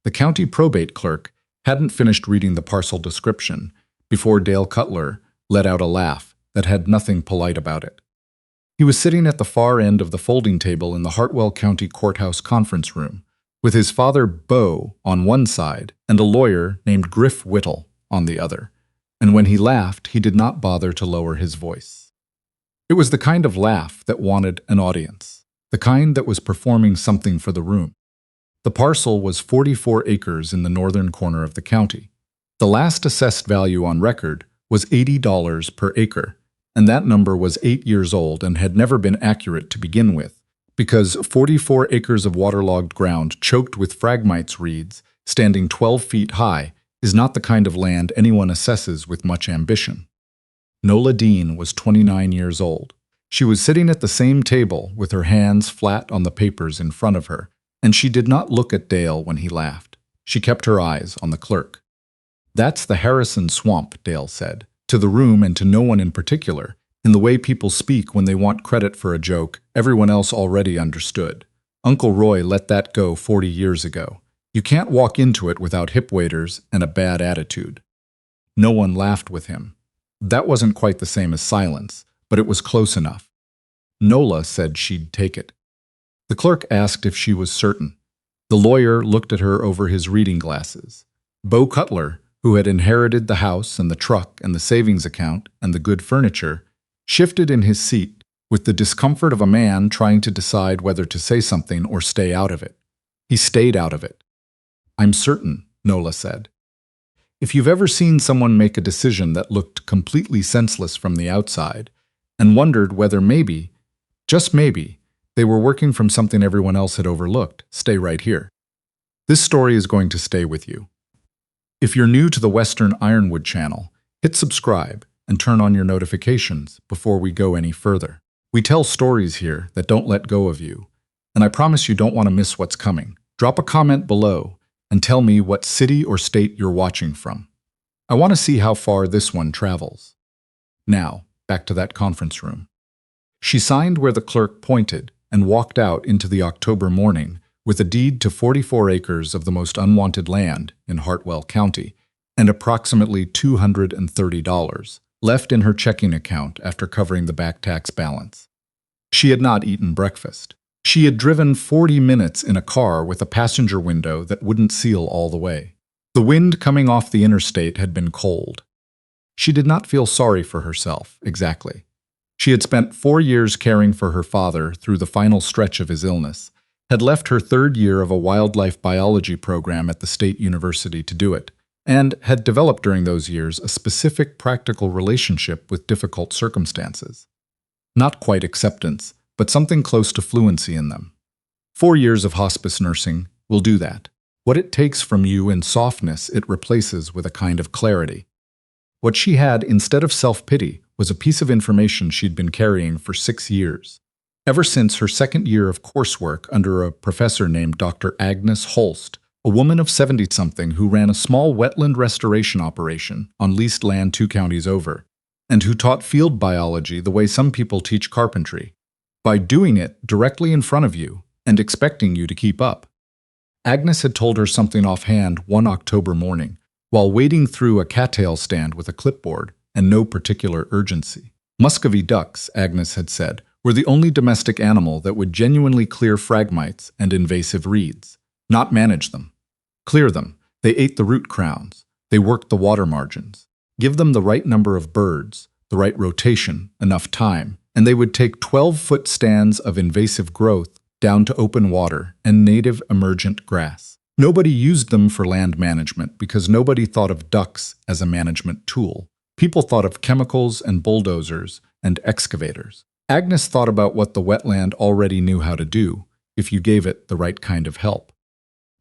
The county probate clerk hadn't finished reading the parcel description before Dale Cutler let out a laugh that had nothing polite about it. He was sitting at the far end of the folding table in the Hartwell County Courthouse conference room, with his father, Beau, on one side and a lawyer named Griff Whittle on the other, and when he laughed, he did not bother to lower his voice. It was the kind of laugh that wanted an audience, the kind that was performing something for the room. The parcel was 44 acres in the northern corner of the county. The last assessed value on record was $80 per acre, and that number was 8 years old and had never been accurate to begin with, because 44 acres of waterlogged ground choked with phragmites reeds, standing 12 feet high, is not the kind of land anyone assesses with much ambition. Nola Deane was 29 years old. She was sitting at the same table with her hands flat on the papers in front of her, and she did not look at Dale when he laughed. She kept her eyes on the clerk. "That's the Harrison Swamp," Dale said, to the room and to no one in particular, in the way people speak when they want credit for a joke everyone else already understood. Uncle Roy let that go 40 years ago. You can't walk into it without hip waders and a bad attitude. No one laughed with him. That wasn't quite the same as silence, but it was close enough. Nola said she'd take it. The clerk asked if she was certain. The lawyer looked at her over his reading glasses. Beau Cutler, who had inherited the house and the truck and the savings account and the good furniture, shifted in his seat with the discomfort of a man trying to decide whether to say something or stay out of it. He stayed out of it. "I'm certain," Nola said. If you've ever seen someone make a decision that looked completely senseless from the outside and wondered whether maybe, just maybe, they were working from something everyone else had overlooked, stay right here. This story is going to stay with you. If you're new to the Western Ironwood channel, hit subscribe and turn on your notifications before we go any further. We tell stories here that don't let go of you, and I promise you don't want to miss what's coming. Drop a comment below and tell me what city or state you're watching from. I want to see how far this one travels. Now, back to that conference room. She signed where the clerk pointed and walked out into the October morning with a deed to 44 acres of the most unwanted land in Hartwell County and approximately $230 left in her checking account after covering the back tax balance. She had not eaten breakfast. She had driven 40 minutes in a car with a passenger window that wouldn't seal all the way. The wind coming off the interstate had been cold. She did not feel sorry for herself, exactly. She had spent 4 years caring for her father through the final stretch of his illness, had left her third year of a wildlife biology program at the State University to do it, and had developed during those years a specific practical relationship with difficult circumstances. Not quite acceptance, but something close to fluency in them. 4 years of hospice nursing will do that. What it takes from you in softness, it replaces with a kind of clarity. What she had instead of self-pity was a piece of information she'd been carrying for 6 years. Ever since her second year of coursework under a professor named Dr. Agnes Holst, a woman of 70-something who ran a small wetland restoration operation on leased land 2 counties over, and who taught field biology the way some people teach carpentry, by doing it directly in front of you and expecting you to keep up. Agnes had told her something offhand one October morning, while wading through a cattail stand with a clipboard and no particular urgency. Muscovy ducks, Agnes had said, were the only domestic animal that would genuinely clear phragmites and invasive reeds, not manage them. Clear them. They ate the root crowns. They worked the water margins. Give them the right number of birds, the right rotation, enough time, and they would take 12-foot stands of invasive growth down to open water and native emergent grass. Nobody used them for land management because nobody thought of ducks as a management tool. People thought of chemicals and bulldozers and excavators. Agnes thought about what the wetland already knew how to do if you gave it the right kind of help.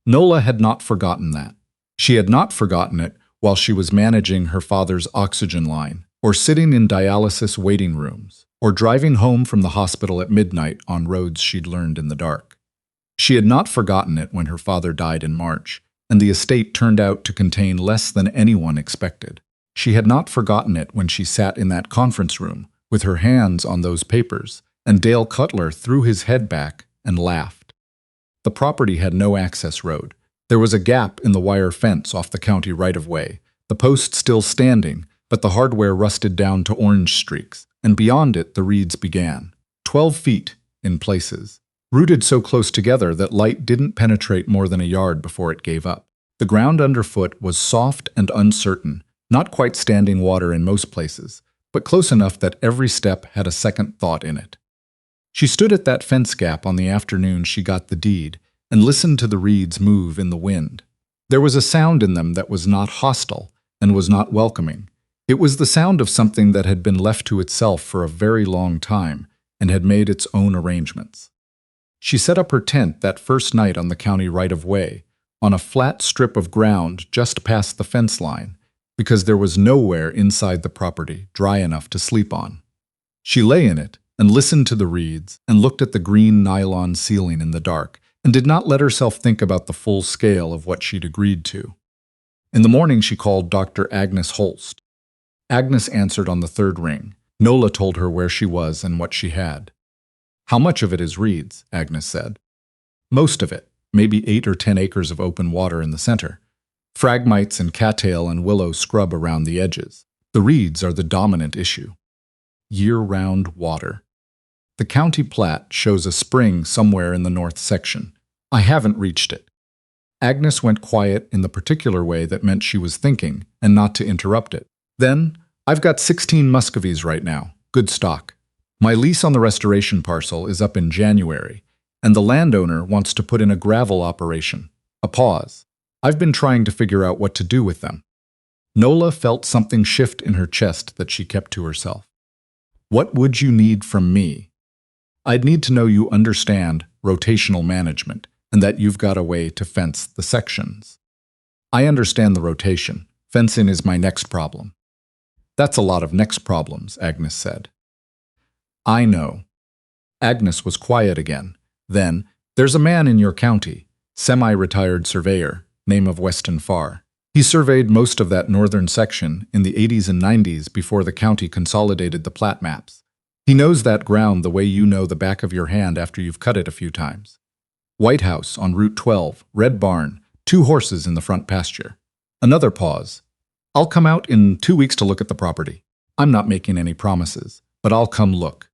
Nola had not forgotten that. She had not forgotten it while she was managing her father's oxygen line, or sitting in dialysis waiting rooms, or driving home from the hospital at midnight on roads she'd learned in the dark. She had not forgotten it when her father died in March, and the estate turned out to contain less than anyone expected. She had not forgotten it when she sat in that conference room, with her hands on those papers, and Dale Cutler threw his head back and laughed. The property had no access road. There was a gap in the wire fence off the county right-of-way, the post still standing, but the hardware rusted down to orange streaks, and beyond it the reeds began, 12 feet in places, rooted so close together that light didn't penetrate more than a yard before it gave up. The ground underfoot was soft and uncertain, not quite standing water in most places, but close enough that every step had a second thought in it. She stood at that fence gap on the afternoon she got the deed and listened to the reeds move in the wind. There was a sound in them that was not hostile and was not welcoming. It was the sound of something that had been left to itself for a very long time and had made its own arrangements. She set up her tent that first night on the county right-of-way, on a flat strip of ground just past the fence line, because there was nowhere inside the property dry enough to sleep on. She lay in it and listened to the reeds and looked at the green nylon ceiling in the dark and did not let herself think about the full scale of what she'd agreed to. In the morning she called Dr. Agnes Holst. Agnes answered on the third ring. Nola told her where she was and what she had. "How much of it is reeds?" Agnes said. "Most of it, maybe 8 or 10 acres of open water in the center. Phragmites and cattail and willow scrub around the edges. The reeds are the dominant issue. Year-round water. The county plat shows a spring somewhere in the north section. I haven't reached it." Agnes went quiet in the particular way that meant she was thinking and not to interrupt it. Then, "I've got 16 Muscovies right now, good stock. My lease on the restoration parcel is up in January, and the landowner wants to put in a gravel operation." A pause. "I've been trying to figure out what to do with them." Nola felt something shift in her chest that she kept to herself. "What would you need from me?" "I'd need to know you understand rotational management and that you've got a way to fence the sections." "I understand the rotation. Fencing is my next problem." "That's a lot of next problems," Agnes said. "I know." Agnes was quiet again. Then, "There's a man in your county, semi-retired surveyor, name of Weston Farr. He surveyed most of that northern section in the 80s and 90s before the county consolidated the plat maps. He knows that ground the way you know the back of your hand after you've cut it a few times. White House on Route 12, red barn, 2 horses in the front pasture." Another pause. "I'll come out in 2 weeks to look at the property. I'm not making any promises, but I'll come look."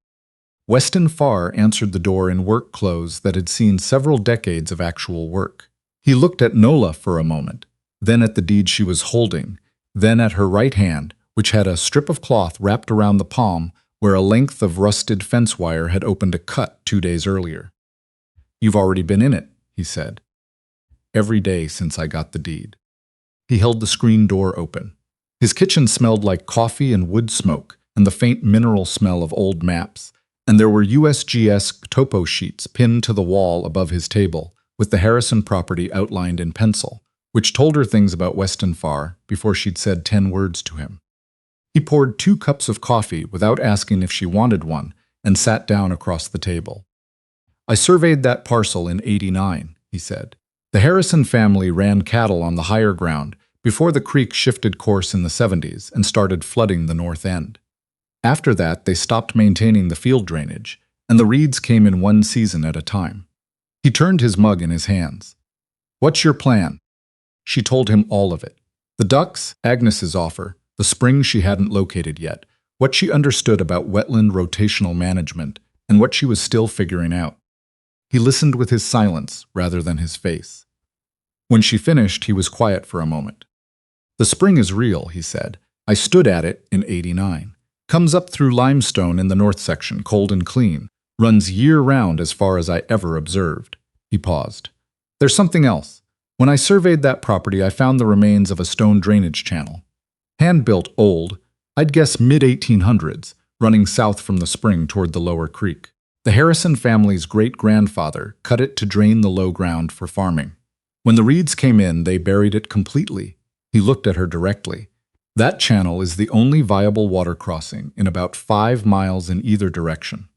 Weston Farr answered the door in work clothes that had seen several decades of actual work. He looked at Nola for a moment, then at the deed she was holding, then at her right hand, which had a strip of cloth wrapped around the palm where a length of rusted fence wire had opened a cut 2 days earlier. "You've already been in it," he said. "Every day since I got the deed." He held the screen door open. His kitchen smelled like coffee and wood smoke and the faint mineral smell of old maps, and there were USGS topo sheets pinned to the wall above his table, with the Harrison property outlined in pencil, which told her things about Weston Farr before she'd said 10 words to him. He poured 2 cups of coffee without asking if she wanted one and sat down across the table. "I surveyed that parcel in '89, he said. "The Harrison family ran cattle on the higher ground before the creek shifted course in the 70s and started flooding the north end. After that, they stopped maintaining the field drainage, and the reeds came in one season at a time." He turned his mug in his hands. "What's your plan?" She told him all of it. The ducks, Agnes's offer, the spring she hadn't located yet, what she understood about wetland rotational management, and what she was still figuring out. He listened with his silence rather than his face. When she finished, he was quiet for a moment. "The spring is real," he said. "I stood at it in '89. Comes up through limestone in the north section, cold and clean. Runs year-round as far as I ever observed." He paused. "There's something else. When I surveyed that property, I found the remains of a stone drainage channel. Hand-built old, I'd guess mid-1800s, running south from the spring toward the lower creek. The Harrison family's great-grandfather cut it to drain the low ground for farming. When the reeds came in, they buried it completely." He looked at her directly. "That channel is the only viable water crossing in about 5 miles in either direction.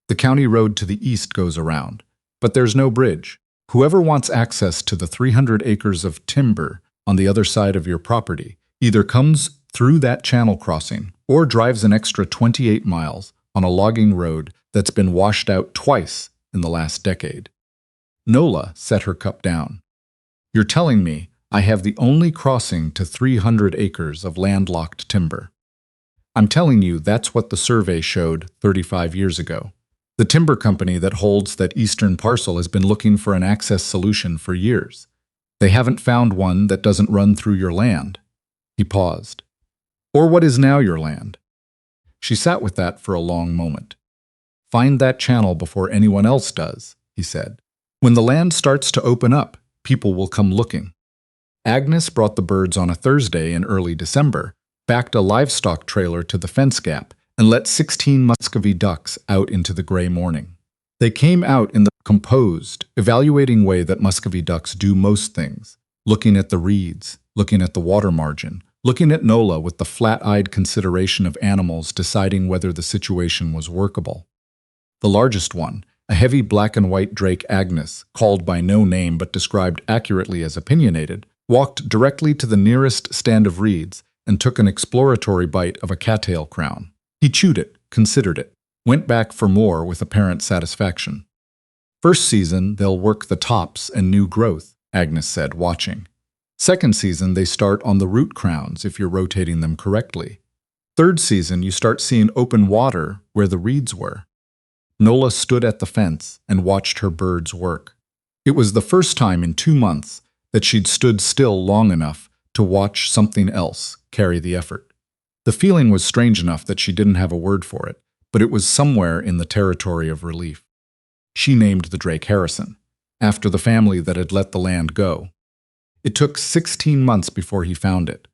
The county road to the east goes around, but there's no bridge. Whoever wants access to the 300 acres of timber on the other side of your property either comes through that channel crossing or drives an extra 28 miles on a logging road that's been washed out twice in the last decade." Nola set her cup down. You're telling me I have the only crossing to 300 acres of landlocked timber. I'm telling you that's what the survey showed 35 years ago. The timber company that holds that eastern parcel has been looking for an access solution for years. They haven't found one that doesn't run through your land. He paused. Or what is now your land? She sat with that for a long moment. Find that channel before anyone else does, he said. When the land starts to open up, people will come looking. Agnes brought the birds on a Thursday in early December, backed a livestock trailer to the fence gap, and let 16 Muscovy ducks out into the gray morning. They came out in the composed, evaluating way that Muscovy ducks do most things, looking at the reeds, looking at the water margin, looking at Nola with the flat-eyed consideration of animals deciding whether the situation was workable. The largest one, a heavy black and white drake Agnes, called by no name but described accurately as opinionated, walked directly to the nearest stand of reeds and took an exploratory bite of a cattail crown. He chewed it, considered it, went back for more with apparent satisfaction. First season, they'll work the tops and new growth, Agnes said, watching. Second season, they start on the root crowns if you're rotating them correctly. Third season, you start seeing open water where the reeds were. Nola stood at the fence and watched her birds work. It was the first time in 2 months that she'd stood still long enough to watch something else carry the effort. The feeling was strange enough that she didn't have a word for it, but it was somewhere in the territory of relief. She named the drake Harrison, after the family that had let the land go. It took 16 months before he found it.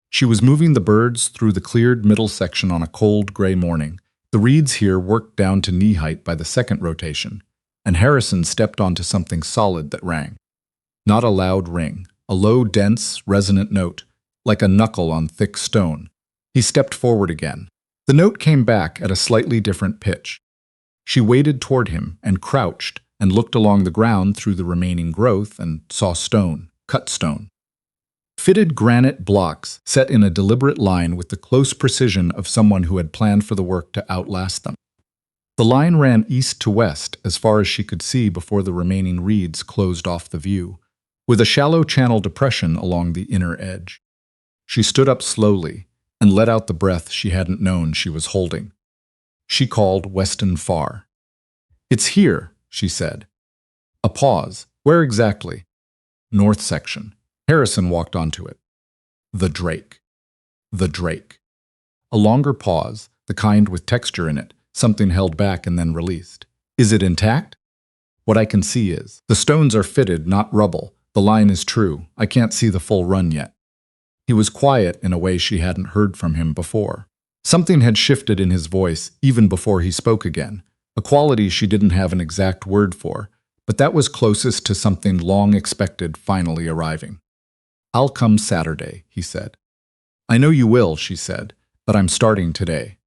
She was moving the birds through the cleared middle section on a cold gray morning. The reeds here worked down to knee height by the second rotation, and Harrison stepped onto something solid that rang. Not a loud ring, a low, dense, resonant note, like a knuckle on thick stone. He stepped forward again. The note came back at a slightly different pitch. She waded toward him and crouched and looked along the ground through the remaining growth and saw stone, cut stone. Fitted granite blocks set in a deliberate line with the close precision of someone who had planned for the work to outlast them. The line ran east to west as far as she could see before the remaining reeds closed off the view, with a shallow channel depression along the inner edge. She stood up slowly and let out the breath she hadn't known she was holding. She called Weston Farr. "It's here," she said. A pause. "Where exactly?" "North section." Harrison walked onto it. "The drake." "The drake." A longer pause, the kind with texture in it, something held back and then released. "Is it intact?" "What I can see is. The stones are fitted, not rubble. The line is true. I can't see the full run yet." He was quiet in a way she hadn't heard from him before. Something had shifted in his voice even before he spoke again, a quality she didn't have an exact word for, but that was closest to something long expected finally arriving. "I'll come Saturday," he said. "I know you will," she said, "but I'm starting today."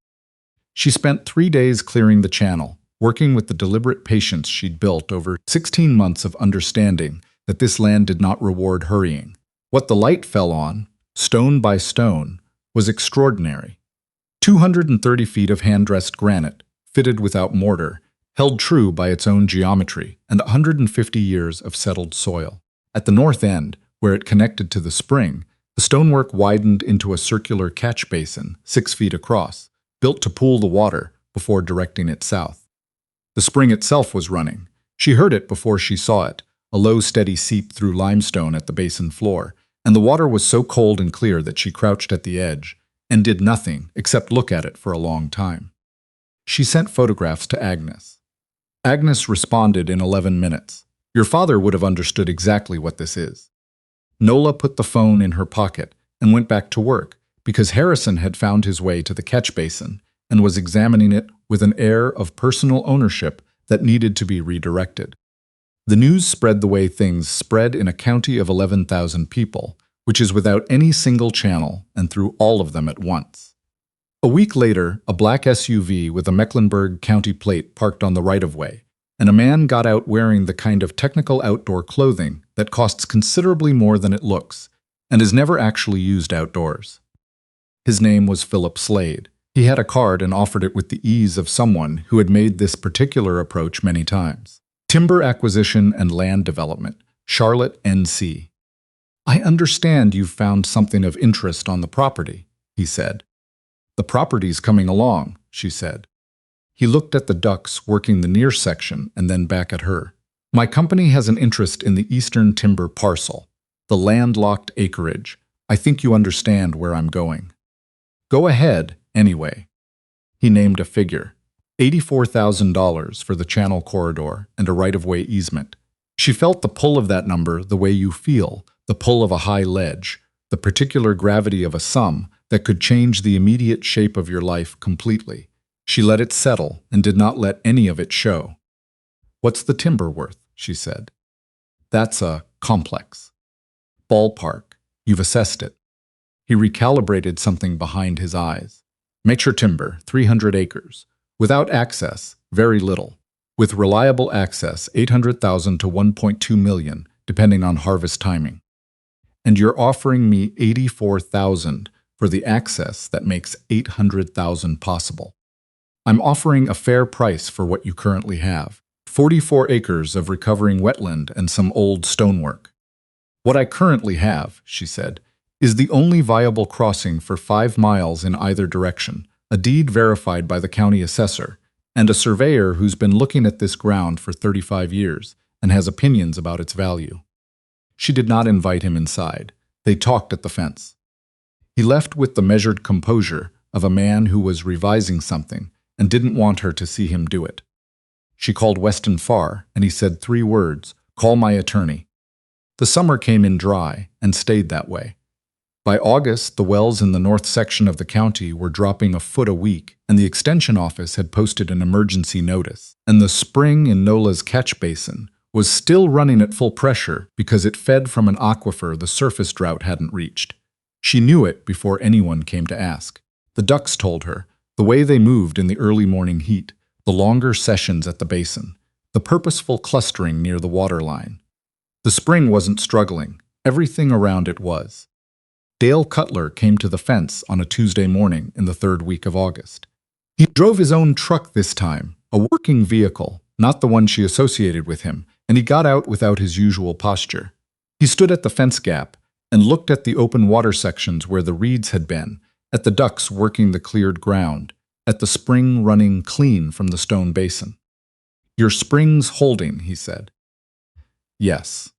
She spent 3 days clearing the channel, working with the deliberate patience she'd built over 16 months of understanding that this land did not reward hurrying. What the light fell on, stone by stone, was extraordinary. 230 feet of hand-dressed granite, fitted without mortar, held true by its own geometry, and 150 years of settled soil. At the north end, where it connected to the spring, the stonework widened into a circular catch basin 6 feet across, built to pool the water before directing it south. The spring itself was running. She heard it before she saw it, a low steady seep through limestone at the basin floor, and the water was so cold and clear that she crouched at the edge and did nothing except look at it for a long time. She sent photographs to Agnes. Agnes responded in 11 minutes. "Your father would have understood exactly what this is." Nola put the phone in her pocket and went back to work because Harrison had found his way to the catch basin and was examining it with an air of personal ownership that needed to be redirected. The news spread the way things spread in a county of 11,000 people, which is without any single channel and through all of them at once. A week later, a black SUV with a Mecklenburg County plate parked on the right-of-way, and a man got out wearing the kind of technical outdoor clothing that costs considerably more than it looks and is never actually used outdoors. His name was Philip Slade. He had a card and offered it with the ease of someone who had made this particular approach many times. Timber acquisition and land development, Charlotte, NC. I understand you've found something of interest on the property, he said. The property's coming along, she said. He looked at the ducks working the near section and then back at her. My company has an interest in the eastern timber parcel, the landlocked acreage. I think you understand where I'm going. Go ahead, anyway. He named a figure, $84,000 for the channel corridor and a right-of-way easement. She felt the pull of that number the way you feel, the pull of a high ledge, the particular gravity of a sum that could change the immediate shape of your life completely. She let it settle and did not let any of it show. What's the timber worth? She said. That's a complex. Ballpark. You've assessed it. He recalibrated something behind his eyes. Mature timber, 300 acres. Without access, very little. With reliable access, 800,000 to 1.2 million, depending on harvest timing. And you're offering me 84,000 for the access that makes 800,000 possible. I'm offering a fair price for what you currently have. 44 acres of recovering wetland and some old stonework. What I currently have, she said, is the only viable crossing for 5 miles in either direction, a deed verified by the county assessor, and a surveyor who's been looking at this ground for 35 years and has opinions about its value. She did not invite him inside. They talked at the fence. He left with the measured composure of a man who was revising something and didn't want her to see him do it. She called Weston Farr, and he said 3 words, "Call my attorney." The summer came in dry and stayed that way. By August, the wells in the north section of the county were dropping a foot a week, and the extension office had posted an emergency notice. And the spring in Nola's catch basin was still running at full pressure because it fed from an aquifer the surface drought hadn't reached. She knew it before anyone came to ask. The ducks told her, the way they moved in the early morning heat, the longer sessions at the basin, the purposeful clustering near the waterline. The spring wasn't struggling. Everything around it was. Dale Cutler came to the fence on a Tuesday morning in the 3rd week of August. He drove his own truck this time, a working vehicle, not the one she associated with him, and he got out without his usual posture. He stood at the fence gap and looked at the open water sections where the reeds had been, at the ducks working the cleared ground, at the spring running clean from the stone basin. Your spring's holding, he said. Yes.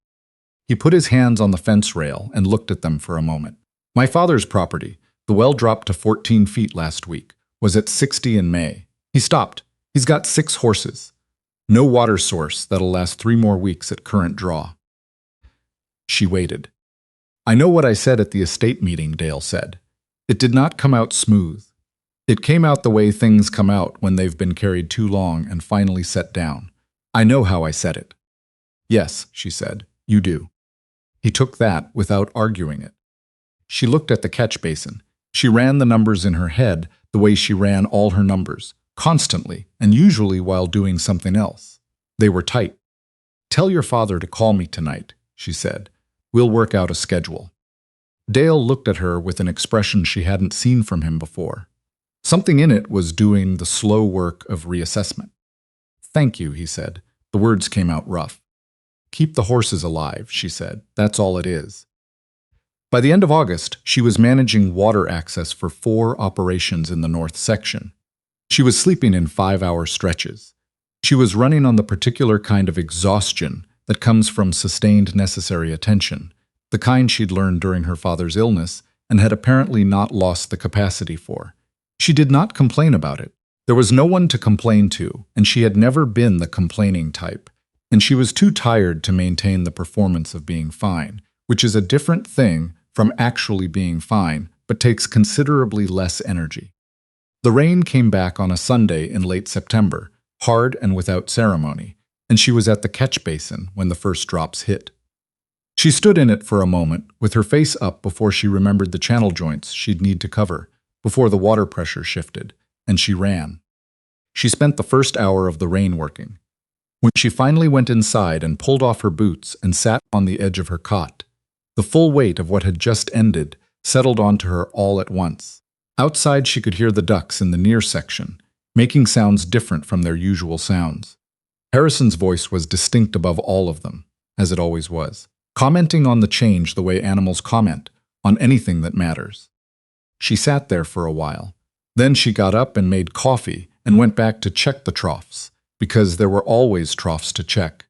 He put his hands on the fence rail and looked at them for a moment. My father's property, the well dropped to 14 feet last week, was at 60 in May. He stopped. He's got 6 horses. No water source that'll last 3 more weeks at current draw. She waited. I know what I said at the estate meeting, Dale said. It did not come out smooth. It came out the way things come out when they've been carried too long and finally set down. I know how I said it. Yes, she said, you do. He took that without arguing it. She looked at the catch basin. She ran the numbers in her head the way she ran all her numbers, constantly, and usually while doing something else. They were tight. Tell your father to call me tonight, she said. We'll work out a schedule. Dale looked at her with an expression she hadn't seen from him before. Something in it was doing the slow work of reassessment. Thank you, he said. The words came out rough. Keep the horses alive, she said. That's all it is. By the end of August, she was managing water access for 4 operations in the north section. She was sleeping in 5-hour stretches. She was running on the particular kind of exhaustion that comes from sustained necessary attention, the kind she'd learned during her father's illness and had apparently not lost the capacity for. She did not complain about it. There was no one to complain to, and she had never been the complaining type, and she was too tired to maintain the performance of being fine, which is a different thing from actually being fine, but takes considerably less energy. The rain came back on a Sunday in late September, hard and without ceremony, and she was at the catch basin when the first drops hit. She stood in it for a moment, with her face up before she remembered the channel joints she'd need to cover, before the water pressure shifted, and she ran. She spent the first hour of the rain working. When she finally went inside and pulled off her boots and sat on the edge of her cot, the full weight of what had just ended settled onto her all at once. Outside she could hear the ducks in the near section, making sounds different from their usual sounds. Harrison's voice was distinct above all of them, as it always was, commenting on the change the way animals comment on anything that matters. She sat there for a while. Then she got up and made coffee and went back to check the troughs, because there were always troughs to check.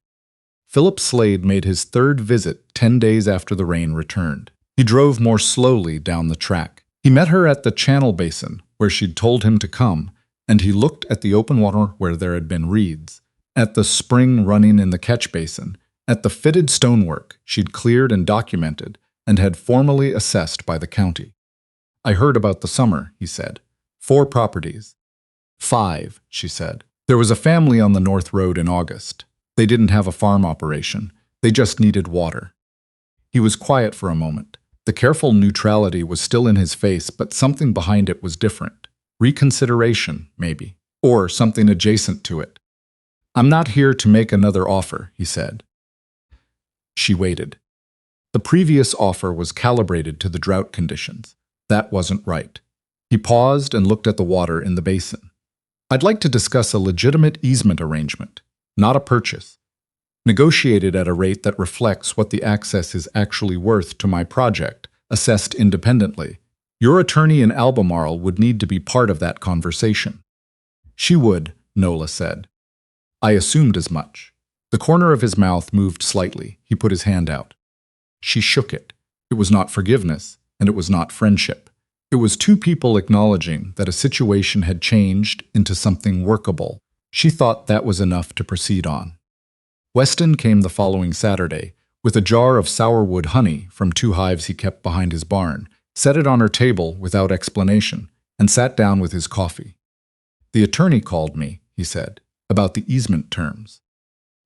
Philip Slade made his third visit 10 days after the rain returned. He drove more slowly down the track. He met her at the channel basin, where she'd told him to come, and he looked at the open water where there had been reeds, at the spring running in the catch basin, at the fitted stonework she'd cleared and documented and had formally assessed by the county. "I heard about the summer," he said. 4 properties. 5, she said. There was a family on the North Road in August. They didn't have a farm operation. They just needed water. He was quiet for a moment. The careful neutrality was still in his face, but something behind it was different. Reconsideration, maybe. Or something adjacent to it. "I'm not here to make another offer," he said. She waited. The previous offer was calibrated to the drought conditions. That wasn't right. He paused and looked at the water in the basin. "I'd like to discuss a legitimate easement arrangement, not a purchase. Negotiated at a rate that reflects what the access is actually worth to my project, assessed independently. Your attorney in Albemarle would need to be part of that conversation." "She would," Nola said. "I assumed as much." The corner of his mouth moved slightly. He put his hand out. She shook it. It was not forgiveness, and it was not friendship. It was 2 people acknowledging that a situation had changed into something workable. She thought that was enough to proceed on. Weston came the following Saturday, with a jar of sourwood honey from 2 hives he kept behind his barn, set it on her table without explanation, and sat down with his coffee. "The attorney called me," he said, "about the easement terms."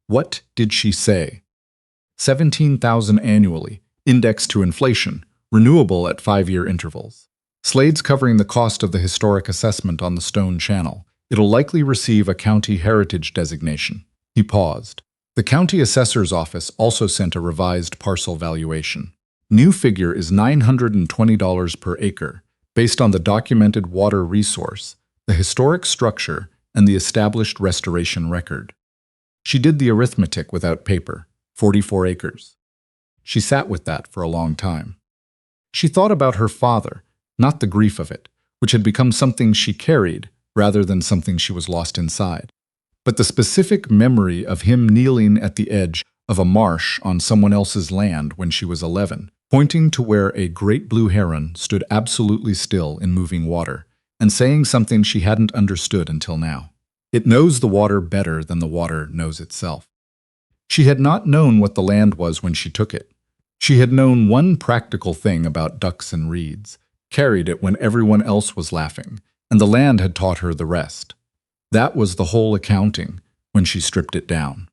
"What did she say?" $17,000 annually, indexed to inflation, renewable at 5-year intervals. Slade's covering the cost of the historic assessment on the Stone Channel. It'll likely receive a county heritage designation. He paused. The county assessor's office also sent a revised parcel valuation. New figure is $920 per acre, based on the documented water resource, the historic structure, and the established restoration record. She did the arithmetic without paper. 44 acres. She sat with that for a long time. She thought about her father, not the grief of it, which had become something she carried rather than something she was lost inside, but the specific memory of him kneeling at the edge of a marsh on someone else's land when she was 11, pointing to where a great blue heron stood absolutely still in moving water, and saying something she hadn't understood until now. It knows the water better than the water knows itself. She had not known what the land was when she took it. She had known one practical thing about ducks and reeds, carried it when everyone else was laughing, and the land had taught her the rest. That was the whole accounting when she stripped it down.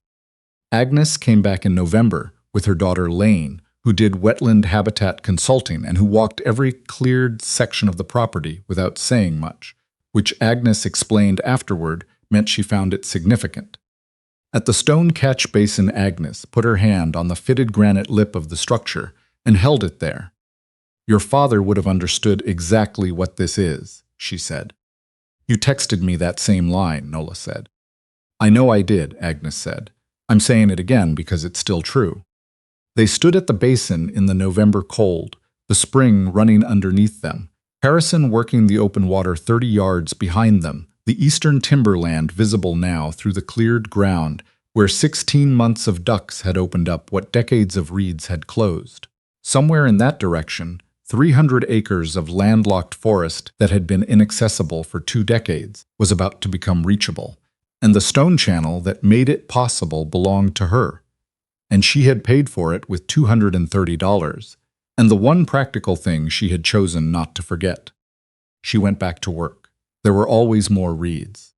Agnes came back in November with her daughter Lane, who did wetland habitat consulting and who walked every cleared section of the property without saying much, which Agnes explained afterward meant she found it significant. At the stone catch basin, Agnes put her hand on the fitted granite lip of the structure and held it there. "Your father would have understood exactly what this is," she said. "You texted me that same line," Nola said. "I know I did," Agnes said. "I'm saying it again because it's still true." They stood at the basin in the November cold, the spring running underneath them, Harrison working the open water 30 yards behind them, the eastern timberland visible now through the cleared ground where 16 months of ducks had opened up what decades of reeds had closed. Somewhere in that direction, 300 acres of landlocked forest that had been inaccessible for 2 decades was about to become reachable, and the stone channel that made it possible belonged to her. And she had paid for it with $230, and the one practical thing she had chosen not to forget. She went back to work. There were always more reeds.